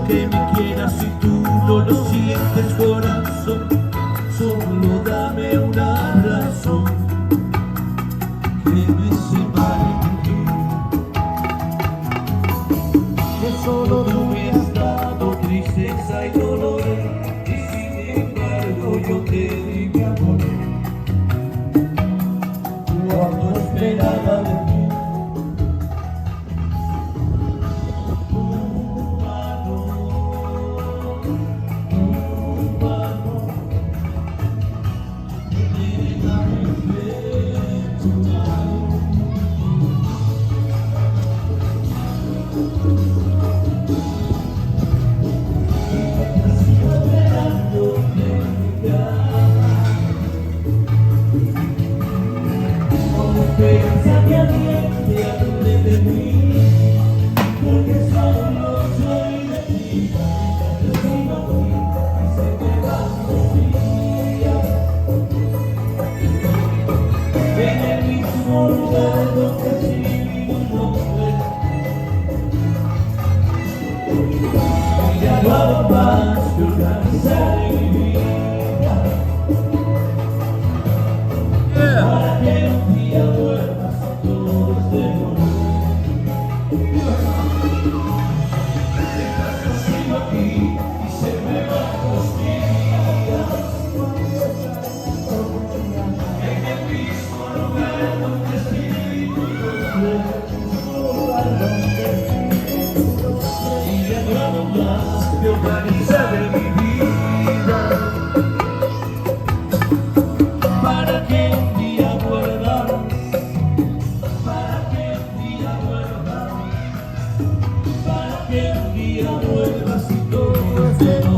que me quieras si tú no lo sientes, corazón. Solo dame una razón que me separe de ti. Que solo tú me has dado tristeza y dolor, y sin embargo yo te di mi amor. Cuando esperaba de ti esperanza que aliente, hable de mí, porque solo soy de ti. Yo sigo aquí y se me van los días, en el mismo lugar donde escribí tu nombre. Y ya no hago más que organizar mi vida, para que un día vuelvas a todos de nuevo. Yo sigo aquí y se me van los días, en el mismo lugar donde escribí tu nombre. Y ya no hago más que organizar mi vida, para que un día vuelvas, para que un día vuelvas, para que un día vuelvas y todo esté bien.